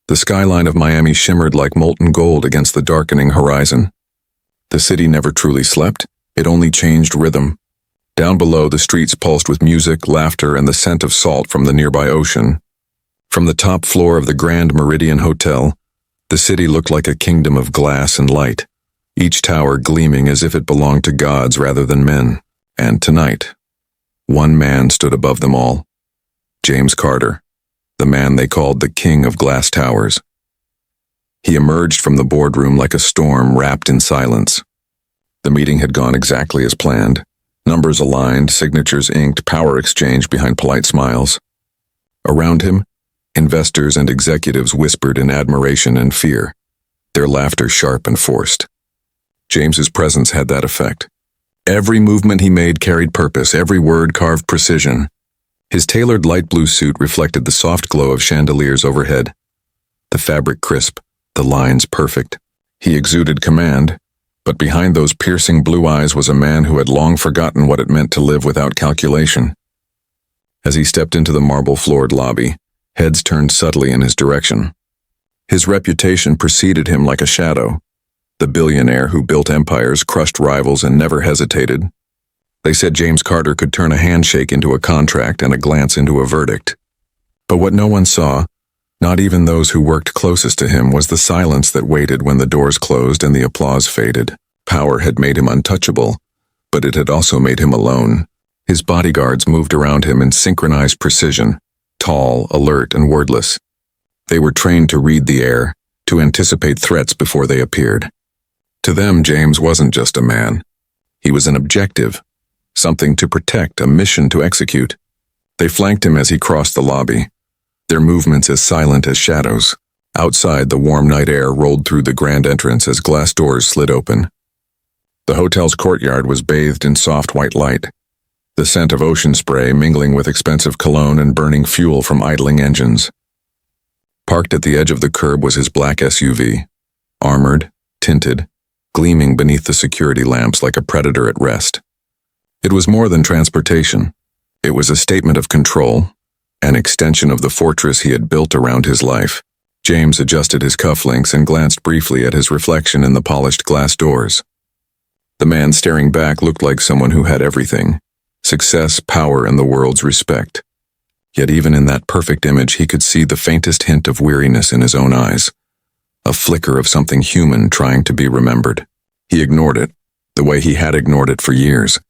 The skyline of Miami shimmered like molten gold against the darkening horizon. The city never truly slept, it only changed rhythm. Down below, the streets pulsed with music, laughter, and the scent of salt from the nearby ocean. From the top floor of the Grand Meridian Hotel, the city looked like a kingdom of glass and light, each tower gleaming as if it belonged to gods rather than men. And tonight, one man stood above them all. James Carter, the man they called the King of Glass Towers. He emerged from the boardroom like a storm wrapped in silence. The meeting had gone exactly as planned. Numbers aligned, signatures inked, power exchanged behind polite smiles. Around him, investors and executives whispered in admiration and fear, their laughter sharp and forced. James's presence had that effect. Every movement he made carried purpose, every word carved precision. His tailored light blue suit reflected the soft glow of chandeliers overhead. The fabric crisp, the lines perfect. He exuded command, but behind those piercing blue eyes was a man who had long forgotten what it meant to live without calculation. As he stepped into the marble-floored lobby, heads turned subtly in his direction. His reputation preceded him like a shadow. The billionaire who built empires, crushed rivals, and never hesitated. They said James Carter could turn a handshake into a contract and a glance into a verdict. But what no one saw, not even those who worked closest to him, was the silence that waited when the doors closed and the applause faded. Power had made him untouchable, but it had also made him alone. His bodyguards moved around him in synchronized precision, tall, alert, and wordless. They were trained to read the air, to anticipate threats before they appeared. To them, James wasn't just a man. He was an objective, something to protect, a mission to execute. They flanked him as he crossed the lobby, their movements as silent as shadows. Outside, the warm night air rolled through the grand entrance as glass doors slid open. The hotel's courtyard was bathed in soft white light, the scent of ocean spray mingling with expensive cologne and burning fuel from idling engines. Parked at the edge of the curb was his black SUV, armored, tinted, gleaming beneath the security lamps like a predator at rest. It was more than transportation. It was a statement of control, an extension of the fortress he had built around his life. James adjusted his cufflinks and glanced briefly at his reflection in the polished glass doors. The man staring back looked like someone who had everything: success, power, and the world's respect. Yet even in that perfect image, he could see the faintest hint of weariness in his own eyes, a flicker of something human trying to be remembered. He ignored it, the way he had ignored it for years.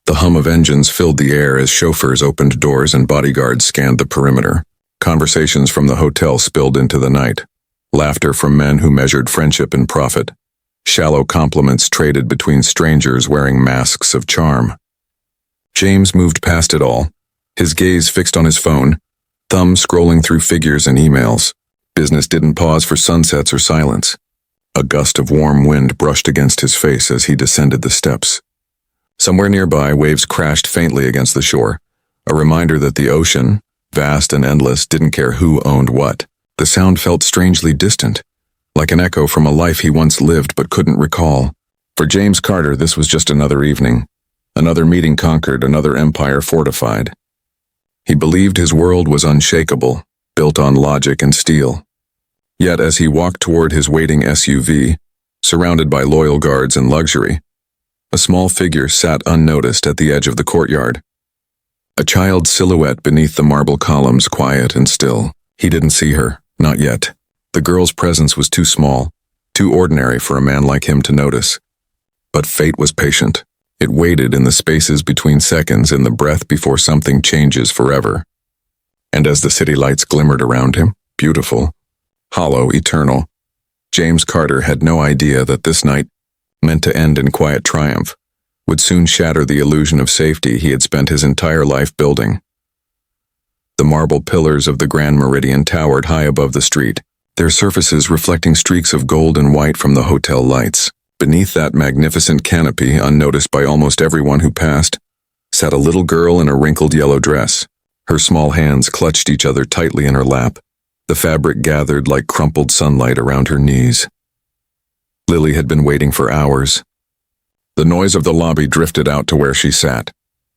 The hum of engines filled the air as chauffeurs opened doors and bodyguards scanned the perimeter. Conversations from the hotel spilled into the night. Laughter from men who measured friendship and profit. Shallow compliments traded between strangers wearing masks of charm. James moved past it all, his gaze fixed on his phone, thumb scrolling through figures and emails. Business didn't pause for sunsets or silence. A gust of warm wind brushed against his face as he descended the steps. Somewhere nearby, waves crashed faintly against the shore, a reminder that the ocean, vast and endless, didn't care who owned what. The sound felt strangely distant, like an echo from a life he once lived but couldn't recall. For James Carter, this was just another evening, another meeting conquered, another empire fortified. He believed his world was unshakable, built on logic and steel. Yet as he walked toward his waiting SUV, surrounded by loyal guards and luxury, a small figure sat unnoticed at the edge of the courtyard. A child's silhouette beneath the marble columns, quiet and still. He didn't see her, not yet. The girl's presence was too small, too ordinary for a man like him to notice. But fate was patient. It waited in the spaces between seconds, in the breath before something changes forever. And as the city lights glimmered around him, beautiful, hollow, eternal, James Carter had no idea that this night, meant to end in quiet triumph, would soon shatter the illusion of safety he had spent his entire life building. The marble pillars of the Grand Meridian towered high above the street, their surfaces reflecting streaks of gold and white from the hotel lights. Beneath that magnificent canopy, unnoticed by almost everyone who passed, sat a little girl in a wrinkled yellow dress. Her small hands clutched each other tightly in her lap, the fabric gathered like crumpled sunlight around her knees. Lily had been waiting for hours. The noise of the lobby drifted out to where she sat.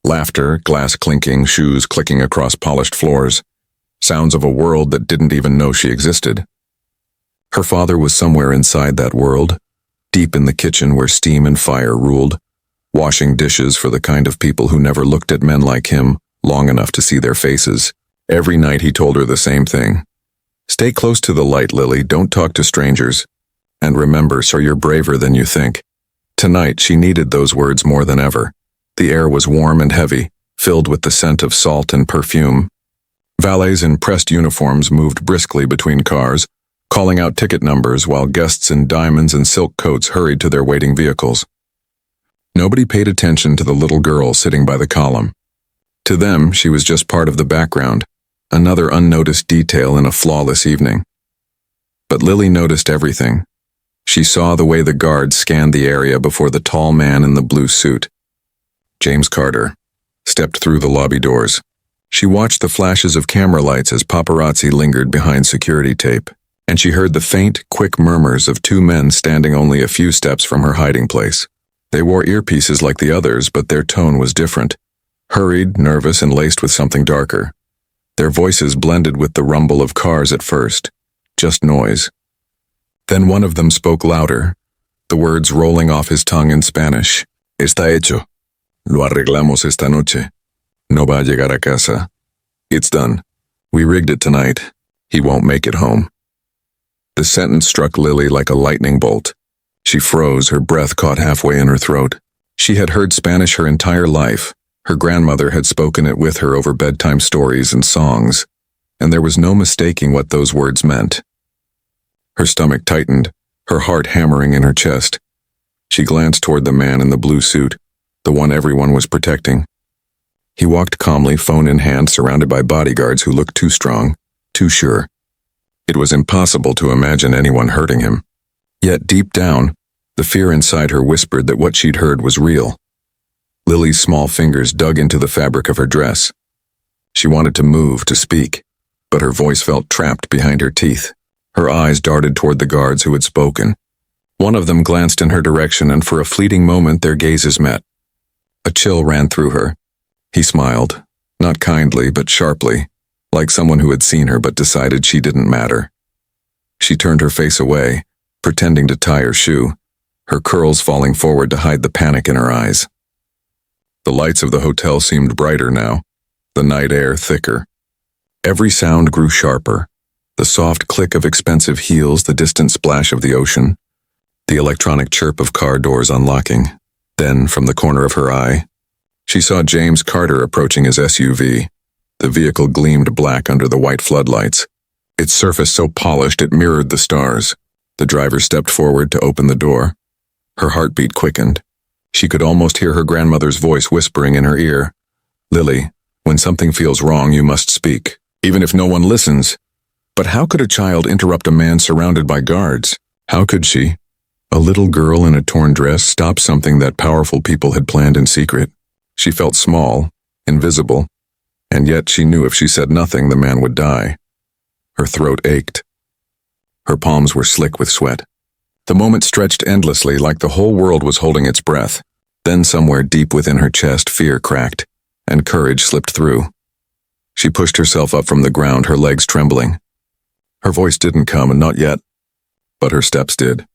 Laughter, glass clinking, shoes clicking across polished floors. Sounds of a world that didn't even know she existed. Her father was somewhere inside that world, deep in the kitchen where steam and fire ruled, washing dishes for the kind of people who never looked at men like him long enough to see their faces. Every night he told her the same thing. Stay close to the light, Lily, don't talk to strangers. And remember, sir, you're braver than you think. Tonight she needed those words more than ever. The air was warm and heavy, filled with the scent of salt and perfume. Valets in pressed uniforms moved briskly between cars, calling out ticket numbers while guests in diamonds and silk coats hurried to their waiting vehicles. Nobody paid attention to the little girl sitting by the column. To them, she was just part of the background, another unnoticed detail in a flawless evening. But Lily noticed everything. She saw the way the guards scanned the area before the tall man in the blue suit, James Carter, stepped through the lobby doors. She watched the flashes of camera lights as paparazzi lingered behind security tape, and she heard the faint, quick murmurs of two men standing only a few steps from her hiding place. They wore earpieces like the others, but their tone was different, hurried, nervous, and laced with something darker. Their voices blended with the rumble of cars at first, just noise. Then one of them spoke louder, the words rolling off his tongue in Spanish. Está hecho. Lo arreglamos esta noche. No va a llegar a casa. It's done. We rigged it tonight. He won't make it home. The sentence struck Lily like a lightning bolt. She froze, her breath caught halfway in her throat. She had heard Spanish her entire life. Her grandmother had spoken it with her over bedtime stories and songs, and there was no mistaking what those words meant. Her stomach tightened, her heart hammering in her chest. She glanced toward the man in the blue suit, the one everyone was protecting. He walked calmly, phone in hand, surrounded by bodyguards who looked too strong, too sure. It was impossible to imagine anyone hurting him. Yet deep down, the fear inside her whispered that what she'd heard was real. Lily's small fingers dug into the fabric of her dress. She wanted to move, to speak, but her voice felt trapped behind her teeth. Her eyes darted toward the guards who had spoken. One of them glanced in her direction, and for a fleeting moment their gazes met. A chill ran through her. He smiled, not kindly but sharply, like someone who had seen her but decided she didn't matter. She turned her face away, pretending to tie her shoe, her curls falling forward to hide the panic in her eyes. The lights of the hotel seemed brighter now, the night air thicker. Every sound grew sharper, the soft click of expensive heels, the distant splash of the ocean, the electronic chirp of car doors unlocking. Then, from the corner of her eye, she saw James Carter approaching his SUV. The vehicle gleamed black under the white floodlights, its surface so polished it mirrored the stars. The driver stepped forward to open the door. Her heartbeat quickened. She could almost hear her grandmother's voice whispering in her ear, "Lily, when something feels wrong, you must speak, even if no one listens." But how could a child interrupt a man surrounded by guards? How could she, a little girl in a torn dress, stop something that powerful people had planned in secret? She felt small, invisible, and yet she knew if she said nothing, the man would die. Her throat ached. Her palms were slick with sweat. The moment stretched endlessly, like the whole world was holding its breath. Then somewhere deep within her chest, fear cracked, and courage slipped through. She pushed herself up from the ground, her legs trembling. Her voice didn't come, and not yet, but her steps did.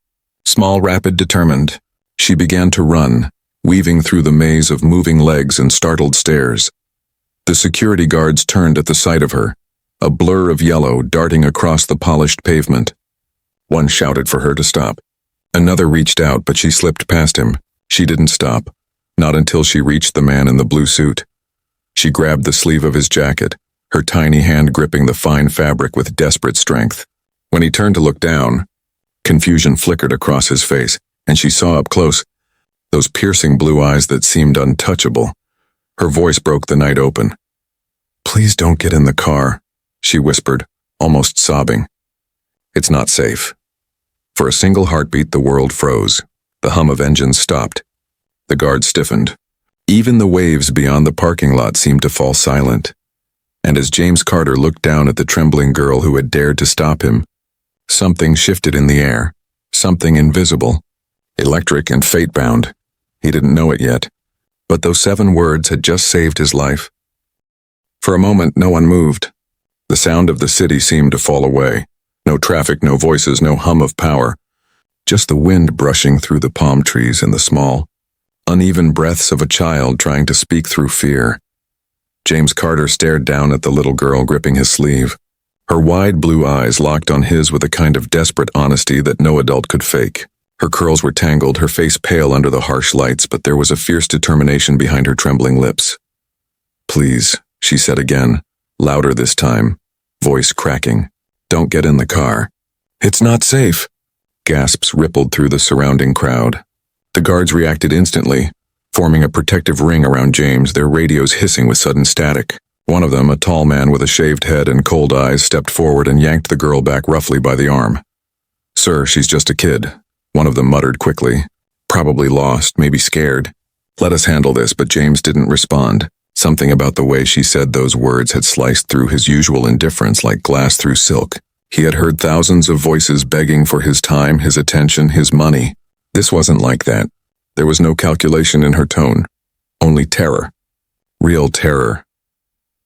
Small, rapid, determined, she began to run, weaving through the maze of moving legs and startled stares. The security guards turned at the sight of her, a blur of yellow darting across the polished pavement. One shouted for her to stop. Another reached out, but she slipped past him. She didn't stop, not until she reached the man in the blue suit. She grabbed the sleeve of his jacket, her tiny hand gripping the fine fabric with desperate strength. When he turned to look down, confusion flickered across his face, and she saw up close those piercing blue eyes that seemed untouchable. Her voice broke the night open. "Please don't get in the car," she whispered, almost sobbing. "It's not safe." For a single heartbeat, the world froze. The hum of engines stopped. The guard stiffened. Even the waves beyond the parking lot seemed to fall silent. And as James Carter looked down at the trembling girl who had dared to stop him, something shifted in the air, something invisible, electric and fate-bound. He didn't know it yet, but those 7 words had just saved his life. For a moment, no one moved. The sound of the city seemed to fall away. No traffic, no voices, no hum of power. Just the wind brushing through the palm trees and the small, uneven breaths of a child trying to speak through fear. James Carter stared down at the little girl gripping his sleeve. Her wide blue eyes locked on his with a kind of desperate honesty that no adult could fake. Her curls were tangled, her face pale under the harsh lights, but there was a fierce determination behind her trembling lips. "Please," she said again, louder this time, voice cracking. "Don't get in the car." "It's not safe." Gasps rippled through the surrounding crowd. The guards reacted instantly, forming a protective ring around James, their radios hissing with sudden static. One of them, a tall man with a shaved head and cold eyes, stepped forward and yanked the girl back roughly by the arm. "Sir, she's just a kid," one of them muttered quickly. "Probably lost, maybe scared. Let us handle this," but James didn't respond. Something about the way she said those words had sliced through his usual indifference like glass through silk. He had heard thousands of voices begging for his time, his attention, his money. This wasn't like that. There was no calculation in her tone. Only terror. Real terror.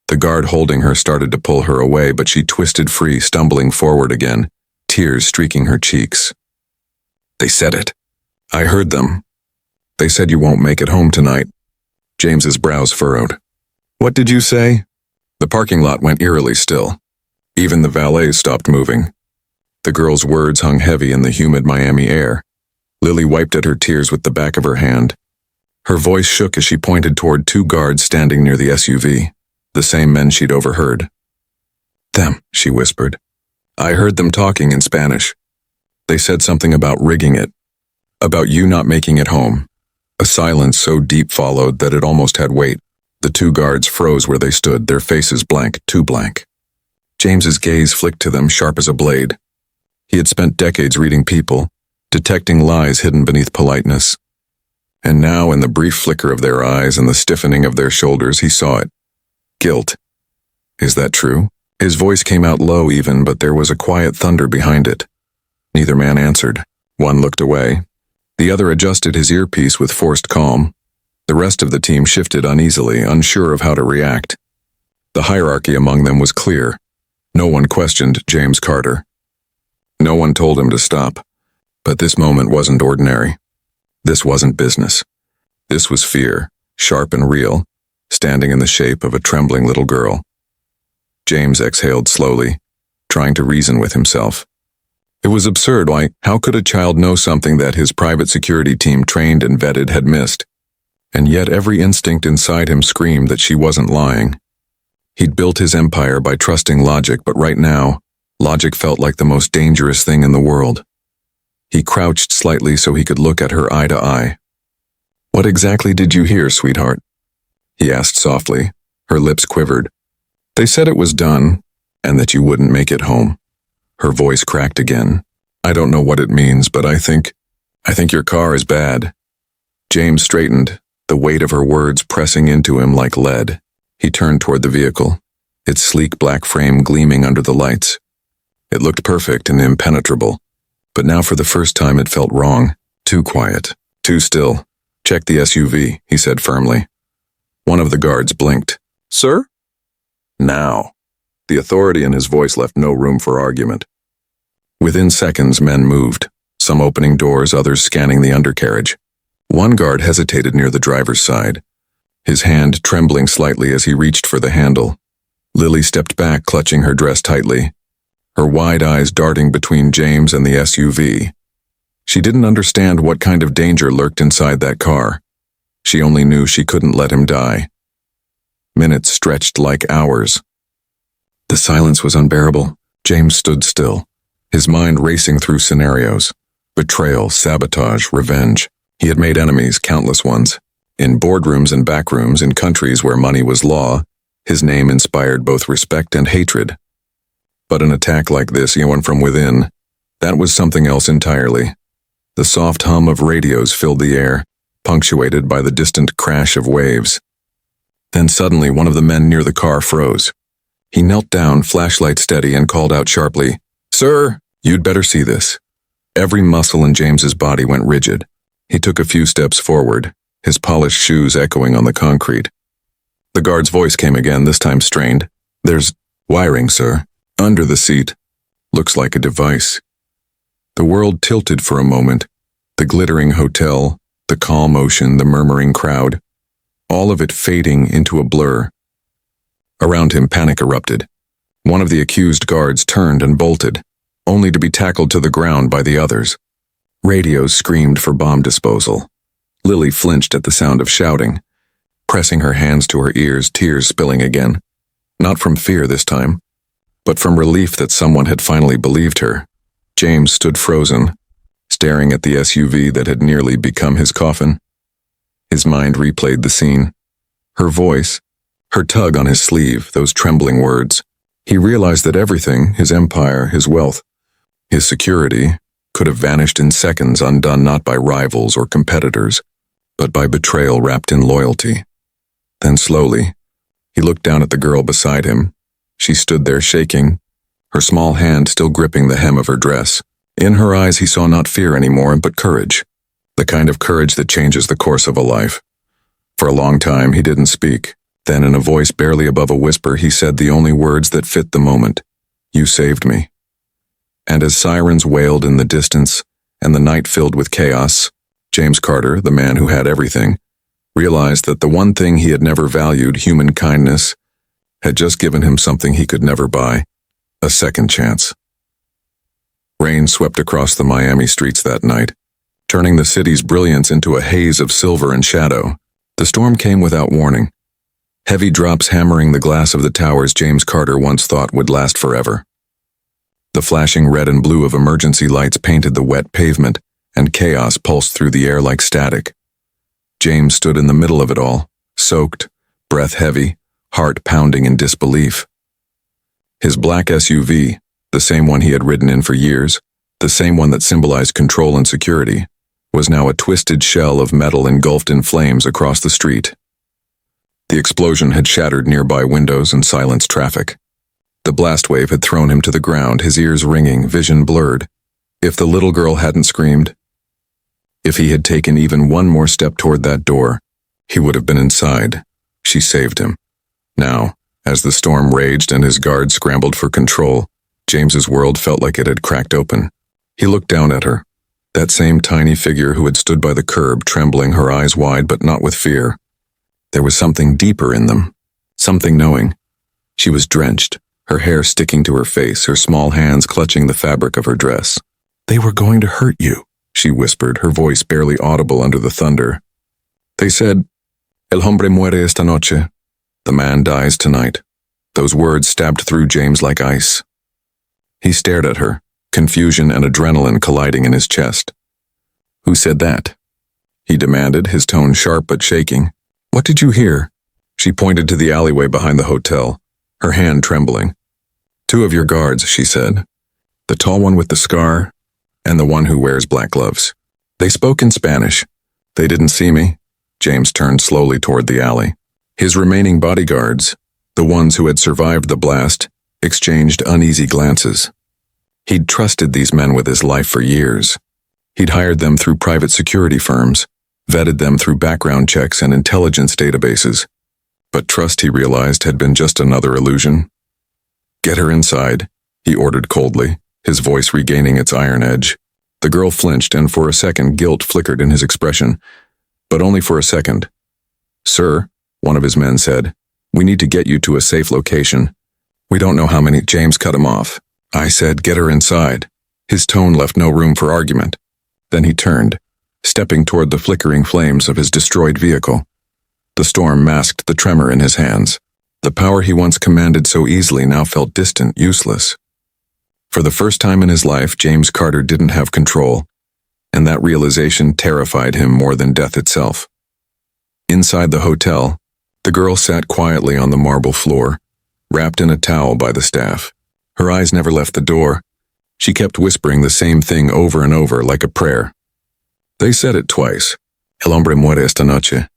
The guard holding her started to pull her away, but she twisted free, stumbling forward again, tears streaking her cheeks. "They said it. I heard them. They said you won't make it home tonight." James's brows furrowed. "What did you say?" The parking lot went eerily still. Even the valet stopped moving. The girl's words hung heavy in the humid Miami air. Lily wiped at her tears with the back of her hand. Her voice shook as she pointed toward two guards standing near the SUV, the same men she'd overheard. "Them," she whispered. "I heard them talking in Spanish. They said something about rigging it. About you not making it home." A silence so deep followed that it almost had weight. The two guards froze where they stood, their faces blank, too blank. James's gaze flicked to them, sharp as a blade. He had spent decades reading people, detecting lies hidden beneath politeness. And now, in the brief flicker of their eyes and the stiffening of their shoulders, he saw it. Guilt. "Is that true?" His voice came out low even, but there was a quiet thunder behind it. Neither man answered. One looked away. The other adjusted his earpiece with forced calm. The rest of the team shifted uneasily, unsure of how to react. The hierarchy among them was clear. No one questioned James Carter. No one told him to stop. But this moment wasn't ordinary. This wasn't business. This was fear, sharp and real, standing in the shape of a trembling little girl. James exhaled slowly, trying to reason with himself. It was absurd. How could a child know something that his private security team trained and vetted had missed? And yet every instinct inside him screamed that she wasn't lying. He'd built his empire by trusting logic, but right now, logic felt like the most dangerous thing in the world. He crouched slightly so he could look at her eye to eye. "What exactly did you hear, sweetheart?" he asked softly. Her lips quivered. "They said it was done, and that you wouldn't make it home." Her voice cracked again. "I don't know what it means, but I think your car is bad." James straightened, the weight of her words pressing into him like lead. He turned toward the vehicle, its sleek black frame gleaming under the lights. It looked perfect and impenetrable, but now for the first time it felt wrong. Too quiet, too still. "Check the SUV," he said firmly. One of the guards blinked. "Sir?" "Now." The authority in his voice left no room for argument. Within seconds, men moved, some opening doors, others scanning the undercarriage. One guard hesitated near the driver's side, his hand trembling slightly as he reached for the handle. Lily stepped back, clutching her dress tightly, her wide eyes darting between James and the SUV. She didn't understand what kind of danger lurked inside that car. She only knew she couldn't let him die. Minutes stretched like hours. The silence was unbearable. James stood still, his mind racing through scenarios. Betrayal, sabotage, revenge. He had made enemies, countless ones. In boardrooms and backrooms, in countries where money was law, his name inspired both respect and hatred. But an attack like this, one from within, that was something else entirely. The soft hum of radios filled the air, punctuated by the distant crash of waves. Then suddenly one of the men near the car froze. He knelt down, flashlight steady, and called out sharply, "Sir, you'd better see this." Every muscle in James's body went rigid. He took a few steps forward, his polished shoes echoing on the concrete. The guard's voice came again, this time strained. "There's wiring, sir. Under the seat." Looks like a device. The world tilted for a moment. The glittering hotel, the calm ocean, the murmuring crowd. All of it fading into a blur. Around him, panic erupted. One of the accused guards turned and bolted, only to be tackled to the ground by the others. Radios screamed for bomb disposal. Lily flinched at the sound of shouting, pressing her hands to her ears, tears spilling again. Not from fear this time, but from relief that someone had finally believed her. James stood frozen, staring at the SUV that had nearly become his coffin. His mind replayed the scene. Her voice, her tug on his sleeve, those trembling words. He realized that everything, his empire, his wealth, his security, could have vanished in seconds, undone not by rivals or competitors, but by betrayal wrapped in loyalty. Then slowly, he looked down at the girl beside him. She stood there shaking, her small hand still gripping the hem of her dress. In her eyes he saw not fear anymore, but courage, the kind of courage that changes the course of a life. For a long time he didn't speak. Then in a voice barely above a whisper he said the only words that fit the moment. "You saved me." And as sirens wailed in the distance and the night filled with chaos, James Carter, the man who had everything, realized that the one thing he had never valued, human kindness, had just given him something he could never buy, a second chance. Rain swept across the Miami streets that night, turning the city's brilliance into a haze of silver and shadow. The storm came without warning, heavy drops hammering the glass of the towers James Carter once thought would last forever. The flashing red and blue of emergency lights painted the wet pavement, and chaos pulsed through the air like static. James stood in the middle of it all, soaked, breath heavy, heart pounding in disbelief. His black SUV, the same one he had ridden in for years, the same one that symbolized control and security, was now a twisted shell of metal engulfed in flames across the street. The explosion had shattered nearby windows and silenced traffic. The blast wave had thrown him to the ground, his ears ringing, vision blurred. If the little girl hadn't screamed, if he had taken even one more step toward that door, he would have been inside. She saved him. Now, as the storm raged and his guards scrambled for control, James's world felt like it had cracked open. He looked down at her, that same tiny figure who had stood by the curb, trembling, her eyes wide but not with fear. There was something deeper in them, something knowing. She was drenched, her hair sticking to her face, her small hands clutching the fabric of her dress. "They were going to hurt you," she whispered, her voice barely audible under the thunder. "They said, el hombre muere esta noche. The man dies tonight." Those words stabbed through James like ice. He stared at her, confusion and adrenaline colliding in his chest. "Who said that?" he demanded, his tone sharp but shaking. "What did you hear?" She pointed to the alleyway behind the hotel, her hand trembling. "Two of your guards," she said. "The tall one with the scar, and the one who wears black gloves. They spoke in Spanish. They didn't see me." James turned slowly toward the alley. His remaining bodyguards, the ones who had survived the blast, exchanged uneasy glances. He'd trusted these men with his life for years. He'd hired them through private security firms, vetted them through background checks and intelligence databases. But trust, he realized, had been just another illusion. "Get her inside," he ordered coldly, his voice regaining its iron edge. The girl flinched, and for a second guilt flickered in his expression, but only for a second. "Sir," one of his men said, "we need to get you to a safe location. We don't know how many—" James cut him off. "I said, get her inside." His tone left no room for argument. Then he turned, stepping toward the flickering flames of his destroyed vehicle. The storm masked the tremor in his hands. The power he once commanded so easily now felt distant, useless. For the first time in his life, James Carter didn't have control, and that realization terrified him more than death itself. Inside the hotel, the girl sat quietly on the marble floor, wrapped in a towel by the staff. Her eyes never left the door. She kept whispering the same thing over and over like a prayer. They said it twice. El hombre muere esta noche.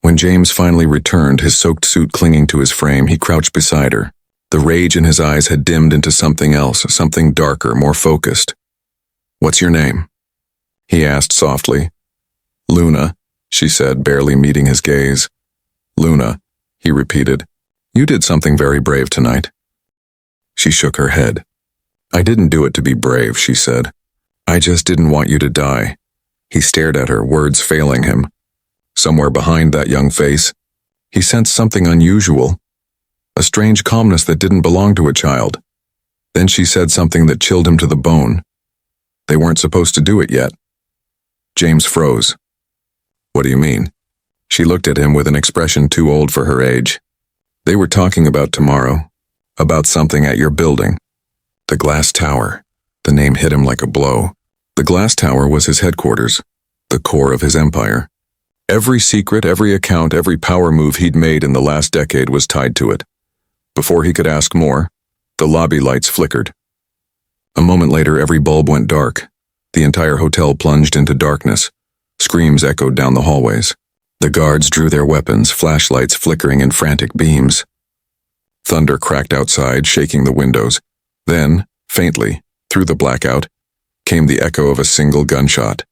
When James finally returned, his soaked suit clinging to his frame, he crouched beside her. The rage in his eyes had dimmed into something else, something darker, more focused. "What's your name?" he asked softly. "Luna," she said, barely meeting his gaze. "Luna," he repeated. "You did something very brave tonight." She shook her head. I didn't do it to be brave, she said. I just didn't want you to die. He stared at her, words failing him. Somewhere behind that young face, he sensed something unusual, a strange calmness that didn't belong to a child. Then she said something that chilled him to the bone. They weren't supposed to do it yet. James froze. What do you mean? She looked at him with an expression too old for her age. They were talking about tomorrow, about something at your building. The glass tower. The name hit him like a blow. The glass tower was his headquarters, the core of his empire. Every secret, every account, every power move he'd made in the last decade was tied to it. Before he could ask more, the lobby lights flickered. A moment later, every bulb went dark. The entire hotel plunged into darkness. Screams echoed down the hallways. The guards drew their weapons, flashlights flickering in frantic beams. Thunder cracked outside, shaking the windows. Then, faintly, through the blackout, came the echo of a single gunshot.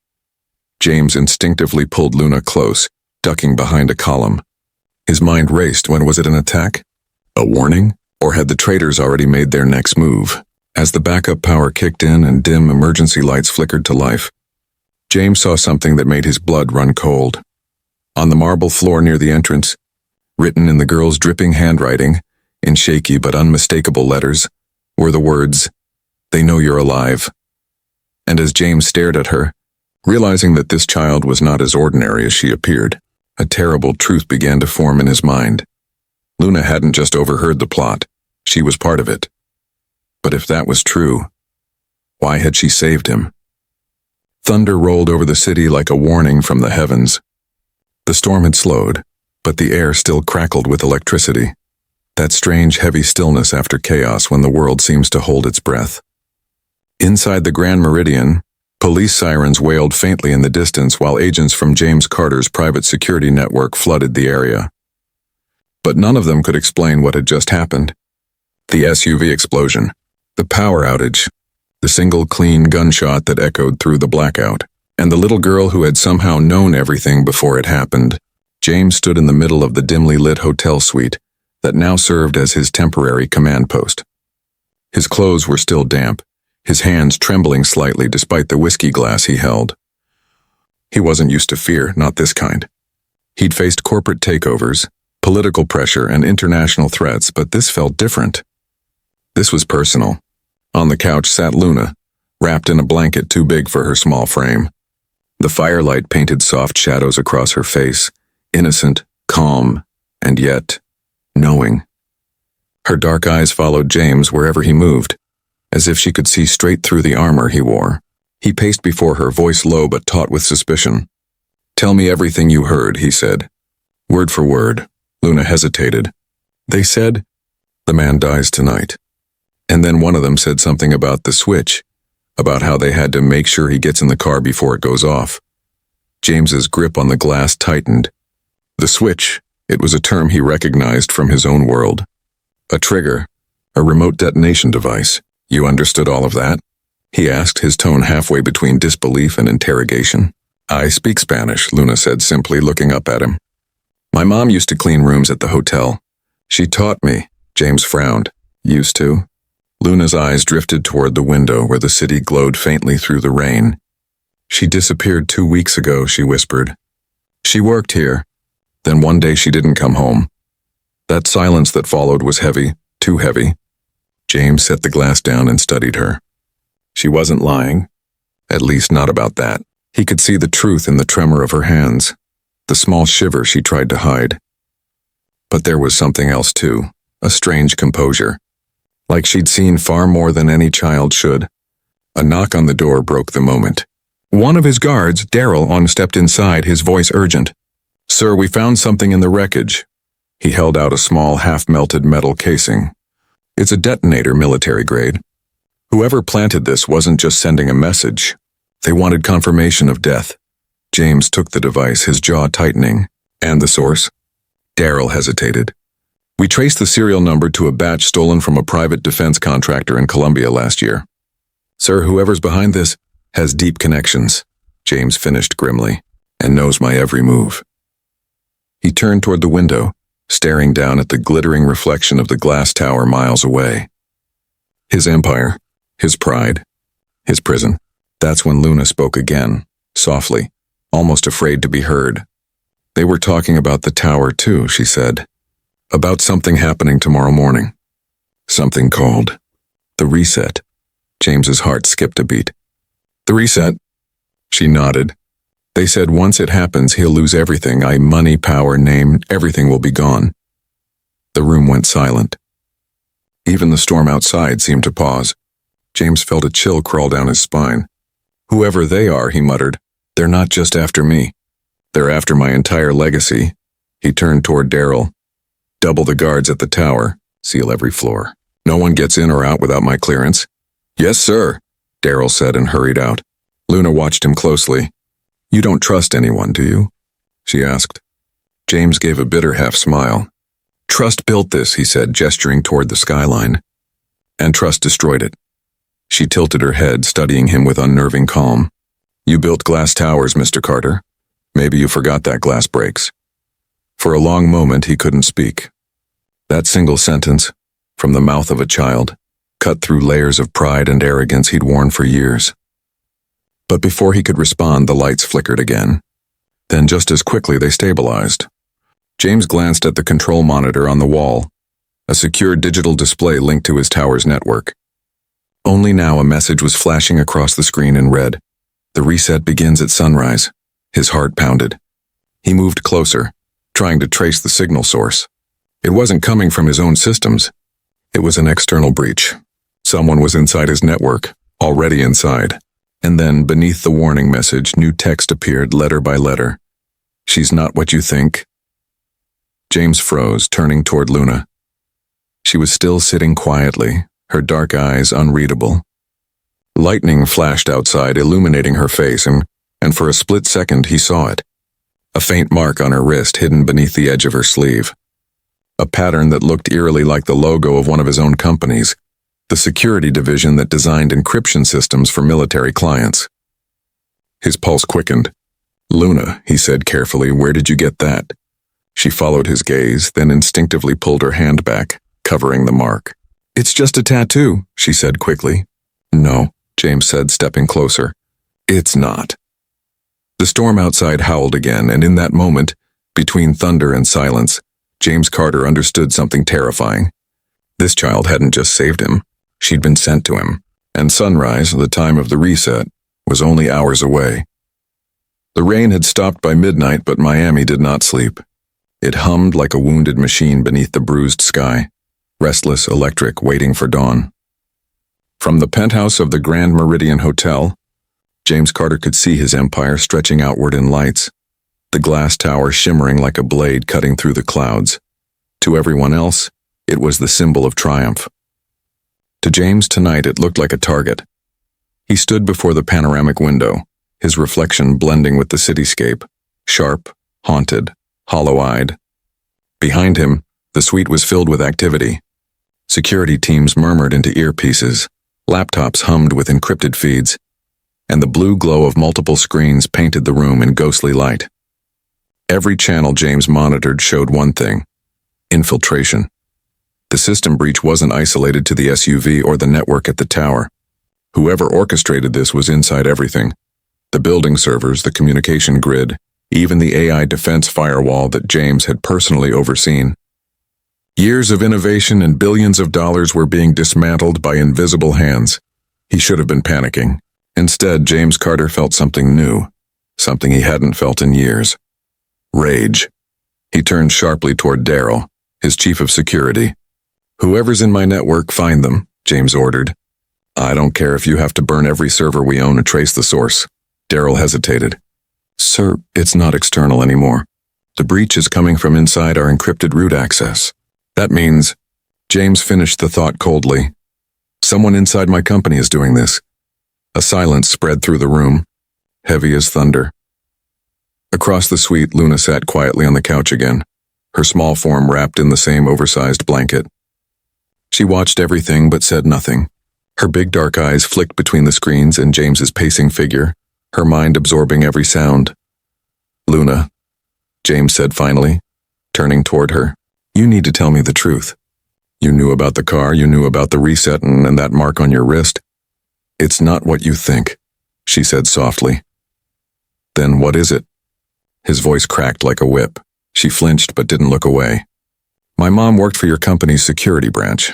James instinctively pulled Luna close, ducking behind a column. His mind raced. When was it an attack? A warning? Or had the traitors already made their next move? As the backup power kicked in and dim emergency lights flickered to life, James saw something that made his blood run cold. On the marble floor near the entrance, written in the girl's dripping handwriting, in shaky but unmistakable letters, were the words, "They know you're alive." And as James stared at her, realizing that this child was not as ordinary as she appeared, a terrible truth began to form in his mind. Luna hadn't just overheard the plot, she was part of it. But if that was true, why had she saved him? Thunder rolled over the city like a warning from the heavens. The storm had slowed, but the air still crackled with electricity. That strange, heavy stillness after chaos when the world seems to hold its breath. Inside the Grand Meridian, police sirens wailed faintly in the distance while agents from James Carter's private security network flooded the area. But none of them could explain what had just happened. The SUV explosion, the power outage, the single clean gunshot that echoed through the blackout, and the little girl who had somehow known everything before it happened. James stood in the middle of the dimly lit hotel suite that now served as his temporary command post. His clothes were still damp, his hands trembling slightly despite the whiskey glass he held. He wasn't used to fear, not this kind. He'd faced corporate takeovers, political pressure, and international threats, but this felt different. This was personal. On the couch sat Luna, wrapped in a blanket too big for her small frame. The firelight painted soft shadows across her face, innocent, calm, and yet knowing. Her dark eyes followed James wherever he moved, as if she could see straight through the armor he wore. He paced before her, voice low but taut with suspicion. "Tell me everything you heard," he said. Word for word. Luna hesitated. "They said, the man dies tonight." And then one of them said something about the switch, about how they had to make sure he gets in the car before it goes off. James's grip on the glass tightened. The switch, it was a term he recognized from his own world. A trigger, a remote detonation device. "You understood all of that?" he asked, his tone halfway between disbelief and interrogation. "I speak Spanish," Luna said simply, looking up at him. "My mom used to clean rooms at the hotel. She taught me." James frowned. "Used to?" Luna's eyes drifted toward the window where the city glowed faintly through the rain. "She disappeared 2 weeks ago," she whispered. "She worked here. Then one day she didn't come home." That silence that followed was heavy, too heavy. James set the glass down and studied her. She wasn't lying. At least not about that. He could see the truth in the tremor of her hands, the small shiver she tried to hide. But there was something else too, a strange composure. Like she'd seen far more than any child should. A knock on the door broke the moment. One of his guards, Daryl, stepped inside, his voice urgent. "Sir, we found something in the wreckage." He held out a small, half-melted metal casing. "It's a detonator, military grade. Whoever planted this wasn't just sending a message. They wanted confirmation of death." James took the device, his jaw tightening. "And the source?" Daryl hesitated. "We traced the serial number to a batch stolen from a private defense contractor in Colombia last year. Sir, whoever's behind this has deep connections," James finished grimly, "and knows my every move." He turned toward the window, staring down at the glittering reflection of the glass tower miles away. His empire, His pride. His prison. That's when Luna spoke again, softly, almost afraid to be heard. They were talking about the tower too, she said. About something happening tomorrow morning. Something called the reset. James's heart skipped a beat. The reset? She nodded. They said once it happens, he'll lose everything, money, power, name, everything will be gone. The room went silent. Even the storm outside seemed to pause. James felt a chill crawl down his spine. Whoever they are, he muttered, they're not just after me. They're after my entire legacy. He turned toward Daryl. Double the guards at the tower. Seal every floor. No one gets in or out without my clearance. Yes, sir, Daryl said and hurried out. Luna watched him closely. You don't trust anyone, do you? She asked. James gave a bitter half-smile. Trust built this, he said, gesturing toward the skyline. And trust destroyed it. She tilted her head, studying him with unnerving calm. You built glass towers, Mr. Carter. Maybe you forgot that glass breaks. For a long moment he couldn't speak. That single sentence, from the mouth of a child, cut through layers of pride and arrogance he'd worn for years. But before he could respond, the lights flickered again. Then just as quickly they stabilized. James glanced at the control monitor on the wall, a secure digital display linked to his tower's network. Only now a message was flashing across the screen in red. The reset begins at sunrise. His heart pounded. He moved closer, trying to trace the signal source. It wasn't coming from his own systems. It was an external breach. Someone was inside his network, already inside. And then, beneath the warning message, new text appeared letter by letter. She's not what you think. James froze, turning toward Luna. She was still sitting quietly, her dark eyes unreadable. Lightning flashed outside, illuminating her face, and for a split second he saw it. A faint mark on her wrist hidden beneath the edge of her sleeve. A pattern that looked eerily like the logo of one of his own companies, the security division that designed encryption systems for military clients. His pulse quickened. Luna, he said carefully, where did you get that? She followed his gaze, then instinctively pulled her hand back, covering the mark. It's just a tattoo, she said quickly. No, James said, stepping closer. It's not. The storm outside howled again, and in that moment, between thunder and silence, James Carter understood something terrifying. This child hadn't just saved him. She'd been sent to him, and sunrise, the time of the reset, was only hours away. The rain had stopped by midnight, but Miami did not sleep. It hummed like a wounded machine beneath the bruised sky, restless, electric, waiting for dawn. From the penthouse of the Grand Meridian Hotel, James Carter could see his empire stretching outward in lights, the glass tower shimmering like a blade cutting through the clouds. To everyone else, it was the symbol of triumph. To James tonight it looked like a target. He stood before the panoramic window, his reflection blending with the cityscape, sharp, haunted, hollow-eyed. Behind him, the suite was filled with activity. Security teams murmured into earpieces, laptops hummed with encrypted feeds, and the blue glow of multiple screens painted the room in ghostly light. Every channel James monitored showed one thing: infiltration. The system breach wasn't isolated to the SUV or the network at the tower. Whoever orchestrated this was inside everything. The building servers, the communication grid, even the AI defense firewall that James had personally overseen. Years of innovation and billions of dollars were being dismantled by invisible hands. He should have been panicking. Instead, James Carter felt something new, something he hadn't felt in years. Rage. He turned sharply toward Daryl, his chief of security. Whoever's in my network, find them, James ordered. I don't care if you have to burn every server we own and trace the source. Daryl hesitated. Sir, it's not external anymore. The breach is coming from inside our encrypted root access. That means, James finished the thought coldly, someone inside my company is doing this. A silence spread through the room, heavy as thunder. Across the suite, Luna sat quietly on the couch again, her small form wrapped in the same oversized blanket. She watched everything but said nothing. Her big dark eyes flicked between the screens and James's pacing figure, her mind absorbing every sound. Luna, James said finally, turning toward her, you need to tell me the truth. You knew about the car, you knew about the reset and that mark on your wrist. It's not what you think, she said softly. Then what is it? His voice cracked like a whip. She flinched but didn't look away. My mom worked for your company's security branch,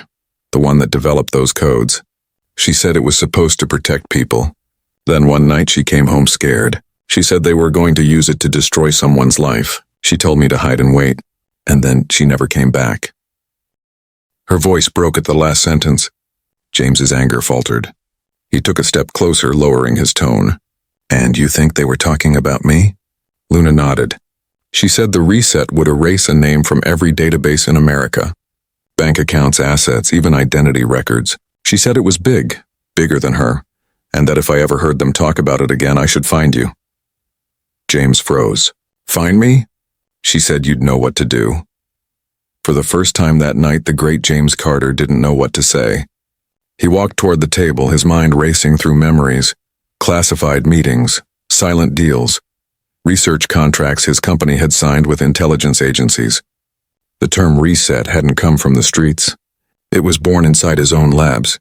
the one that developed those codes. She said it was supposed to protect people. Then one night she came home scared. She said they were going to use it to destroy someone's life. She told me to hide and wait, and then she never came back. Her voice broke at the last sentence. James's anger faltered. He took a step closer, lowering his tone. And you think they were talking about me? Luna nodded. She said the reset would erase a name from every database in America. Bank accounts, assets, even identity records. She said it was big, bigger than her, and that if I ever heard them talk about it again, I should find you. James froze. Find me? She said you'd know what to do. For the first time that night, the great James Carter didn't know what to say. He walked toward the table, his mind racing through memories, classified meetings, silent deals, research contracts his company had signed with intelligence agencies. The term reset hadn't come from the streets. It was born inside his own labs.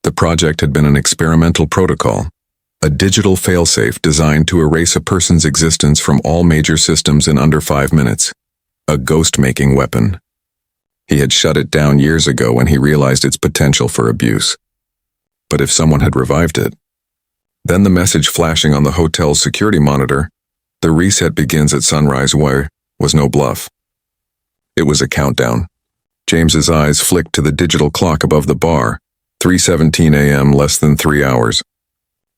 The project had been an experimental protocol, a digital failsafe designed to erase a person's existence from all major systems in under 5 minutes. A ghost-making weapon. He had shut it down years ago when he realized its potential for abuse. But if someone had revived it, then the message flashing on the hotel's security monitor, the reset begins at sunrise, was no bluff. It was a countdown. James's eyes flicked to the digital clock above the bar, 3:17 a.m., less than 3 hours.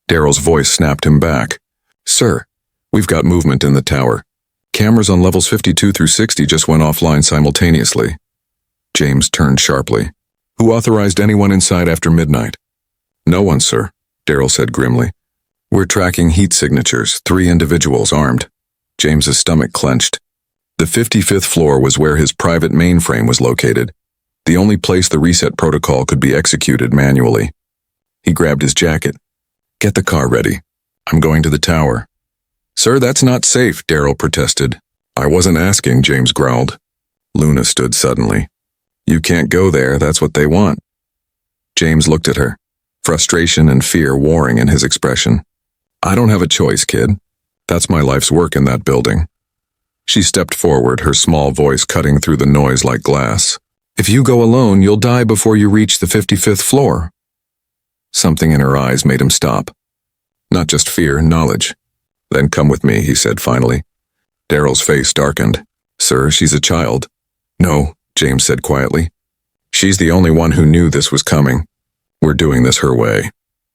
Daryl's voice snapped him back. Sir, we've got movement in the tower. Cameras on levels 52 through 60 just went offline simultaneously. James turned sharply. Who authorized anyone inside after midnight? No one, sir, Daryl said grimly. We're tracking heat signatures, 3 individuals armed. James's stomach clenched. The 55th floor was where his private mainframe was located, the only place the reset protocol could be executed manually. He grabbed his jacket. Get the car ready. I'm going to the tower. Sir, that's not safe, Daryl protested. I wasn't asking, James growled. Luna stood suddenly. You can't go there, that's what they want. James looked at her, frustration and fear warring in his expression. I don't have a choice, kid. That's my life's work in that building. She stepped forward, her small voice cutting through the noise like glass. If you go alone, you'll die before you reach the 55th floor. Something in her eyes made him stop. Not just fear, knowledge. Then come with me, he said finally. Daryl's face darkened. Sir, she's a child. No, James said quietly. She's the only one who knew this was coming. We're doing this her way.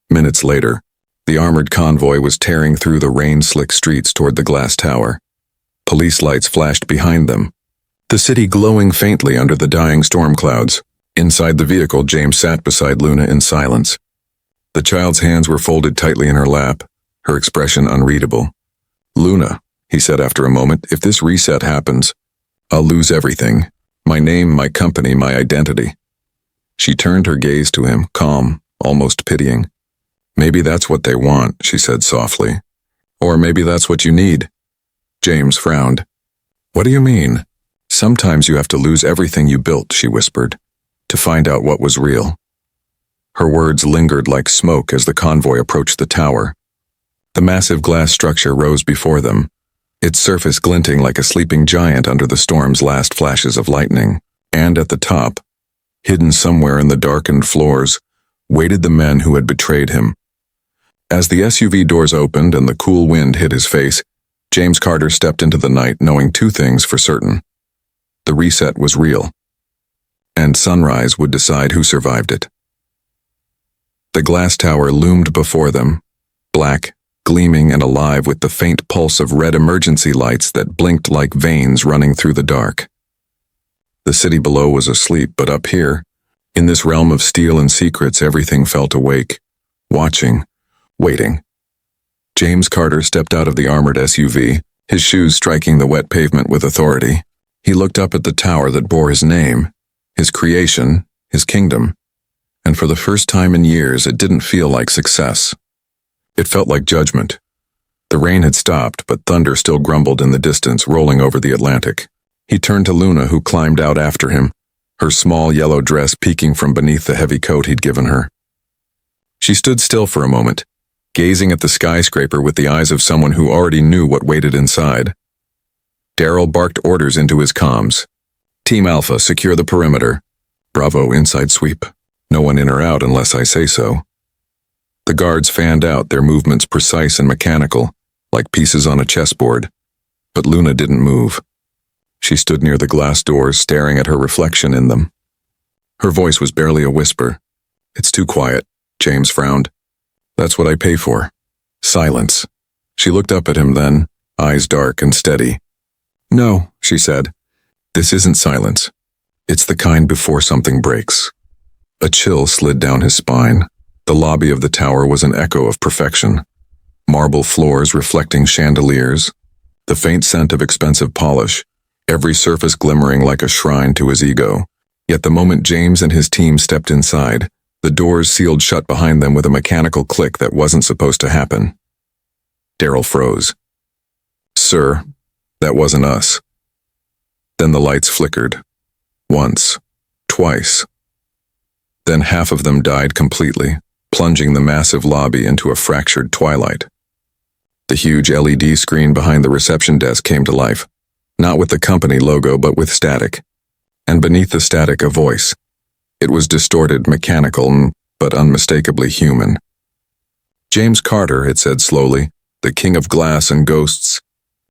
Minutes later, the armored convoy was tearing through the rain-slick streets toward the glass tower. Police lights flashed behind them, the city glowing faintly under the dying storm clouds. Inside the vehicle, James sat beside Luna in silence. The child's hands were folded tightly in her lap, her expression unreadable. Luna, he said after a moment, if this reset happens, I'll lose everything. My name, my company, my identity. She turned her gaze to him, calm, almost pitying. Maybe that's what they want, she said softly. Or maybe that's what you need. James frowned. What do you mean? Sometimes you have to lose everything you built, she whispered, to find out what was real. Her words lingered like smoke as the convoy approached the tower. The massive glass structure rose before them, its surface glinting like a sleeping giant under the storm's last flashes of lightning. And at the top, hidden somewhere in the darkened floors, waited the men who had betrayed him. As the SUV doors opened and the cool wind hit his face, James Carter stepped into the night knowing 2 things for certain. The reset was real, and sunrise would decide who survived it. The glass tower loomed before them, black, gleaming and alive with the faint pulse of red emergency lights that blinked like veins running through the dark. The city below was asleep, but up here, in this realm of steel and secrets, everything felt awake, watching, waiting. James Carter stepped out of the armored SUV, his shoes striking the wet pavement with authority. He looked up at the tower that bore his name, his creation, his kingdom, and for the first time in years, it didn't feel like success. It felt like judgment. The rain had stopped, but thunder still grumbled in the distance, rolling over the Atlantic. He turned to Luna, who climbed out after him, her small yellow dress peeking from beneath the heavy coat he'd given her. She stood still for a moment, gazing at the skyscraper with the eyes of someone who already knew what waited inside. Daryl barked orders into his comms. Team Alpha, secure the perimeter. Bravo, inside sweep. No one in or out unless I say so. The guards fanned out, their movements precise and mechanical, like pieces on a chessboard. But Luna didn't move. She stood near the glass doors, staring at her reflection in them. Her voice was barely a whisper. It's too quiet, James frowned. That's what I pay for. Silence. She looked up at him then, eyes dark and steady. No, she said. This isn't silence. It's the kind before something breaks. A chill slid down his spine. The lobby of the tower was an echo of perfection. Marble floors reflecting chandeliers, the faint scent of expensive polish, every surface glimmering like a shrine to his ego. Yet the moment James and his team stepped inside, the doors sealed shut behind them with a mechanical click that wasn't supposed to happen. Daryl froze. Sir, that wasn't us. Then the lights flickered. Once. Twice. Then half of them died completely, plunging the massive lobby into a fractured twilight. The huge LED screen behind the reception desk came to life, not with the company logo but with static. And beneath the static, a voice. It was distorted, mechanical, but unmistakably human. James Carter, it said slowly, the king of glass and ghosts.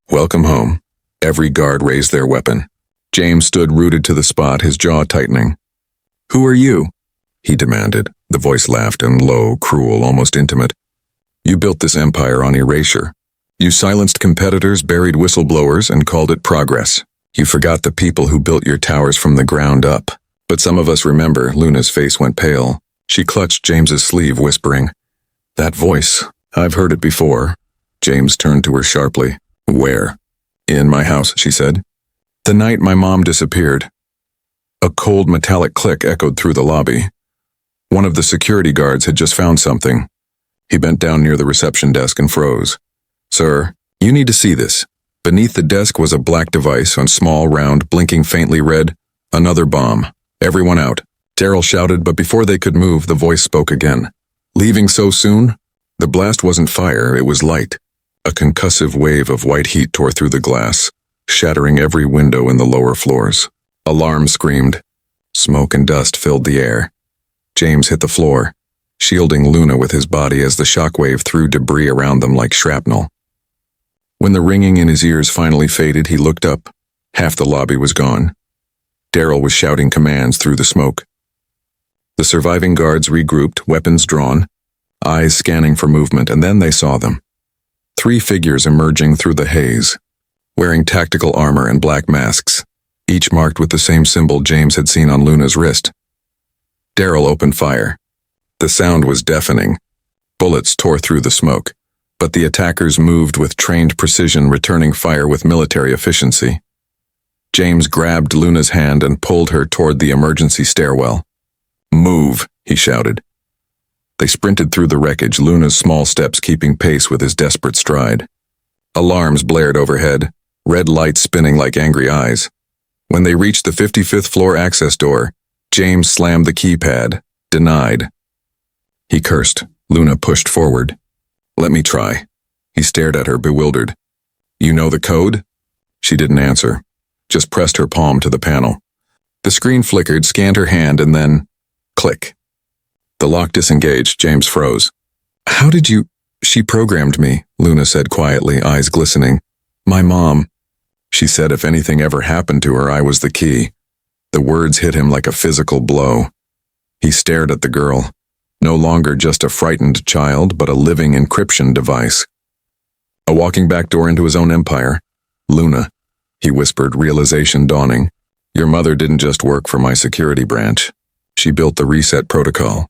Welcome home. Every guard raised their weapon. James stood rooted to the spot, his jaw tightening. Who are you? He demanded. The voice laughed and low, cruel, almost intimate. You built this empire on erasure. You silenced competitors, buried whistleblowers, and called it progress. You forgot the people who built your towers from the ground up. But some of us remember. Luna's face went pale. She clutched James's sleeve, whispering, That voice, I've heard it before. James turned to her sharply. Where? In my house, she said. The night my mom disappeared. A cold metallic click echoed through the lobby. One of the security guards had just found something. He bent down near the reception desk and froze. Sir, you need to see this. Beneath the desk was a black device on small, round, blinking faintly red. Another bomb. Everyone out. Daryl shouted, but before they could move, the voice spoke again. Leaving so soon? The blast wasn't fire, it was light. A concussive wave of white heat tore through the glass, shattering every window in the lower floors. Alarm screamed. Smoke and dust filled the air. James hit the floor, shielding Luna with his body as the shockwave threw debris around them like shrapnel. When the ringing in his ears finally faded, he looked up. Half the lobby was gone. Daryl was shouting commands through the smoke. The surviving guards regrouped, weapons drawn, eyes scanning for movement, and then they saw them. 3 figures emerging through the haze, wearing tactical armor and black masks, each marked with the same symbol James had seen on Luna's wrist. Daryl opened fire. The sound was deafening. Bullets tore through the smoke, but the attackers moved with trained precision, returning fire with military efficiency. James grabbed Luna's hand and pulled her toward the emergency stairwell. Move, he shouted. They sprinted through the wreckage, Luna's small steps keeping pace with his desperate stride. Alarms blared overhead, red lights spinning like angry eyes. When they reached the 55th floor access door, James slammed the keypad. Denied. He cursed. Luna pushed forward. Let me try. He stared at her, bewildered. You know the code? She didn't answer, just pressed her palm to the panel. The screen flickered, scanned her hand, and then, click. The lock disengaged. James froze. How did you... She programmed me, Luna said quietly, eyes glistening. My mom. She said if anything ever happened to her, I was the key. The words hit him like a physical blow. He stared at the girl, no longer just a frightened child, but a living encryption device. A walking back door into his own empire. Luna, he whispered, realization dawning. Your mother didn't just work for my security branch. She built the reset protocol.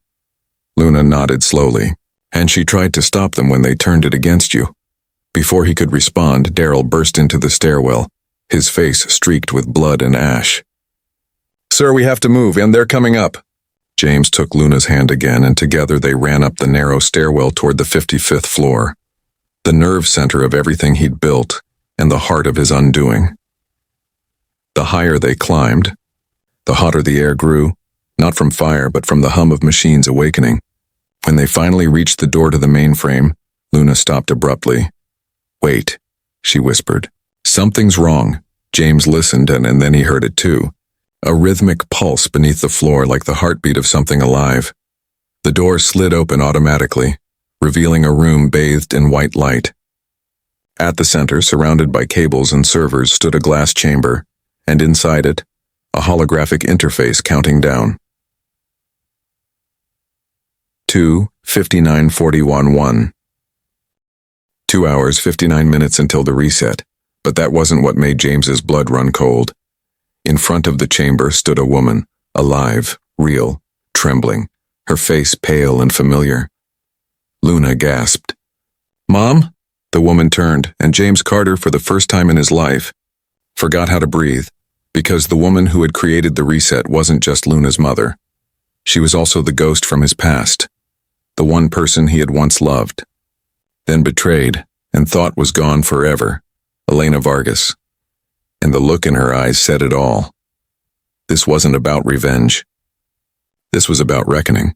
Luna nodded slowly. And she tried to stop them when they turned it against you. Before he could respond, Daryl burst into the stairwell, his face streaked with blood and ash. Sir, we have to move, and they're coming up. James took Luna's hand again, and together they ran up the narrow stairwell toward the 55th floor, the nerve center of everything he'd built, and the heart of his undoing. The higher they climbed, the hotter the air grew, not from fire but from the hum of machines awakening. When they finally reached the door to the mainframe, Luna stopped abruptly. "Wait," she whispered. "Something's wrong." James listened, and then he heard it too. A rhythmic pulse beneath the floor like the heartbeat of something alive. The door slid open automatically, revealing a room bathed in white light. At the center, surrounded by cables and servers, stood a glass chamber, and inside it, a holographic interface counting down. 2:59:41. 2 hours, 59 minutes until the reset, but that wasn't what made James's blood run cold. In front of the chamber stood a woman, alive, real, trembling, her face pale and familiar. Luna gasped. "Mom?" The woman turned, and James Carter, for the first time in his life, forgot how to breathe, because the woman who had created the reset wasn't just Luna's mother. She was also the ghost from his past, the one person he had once loved, then betrayed, and thought was gone forever, Elena Vargas. And the look in her eyes said it all. This wasn't about revenge. This was about reckoning.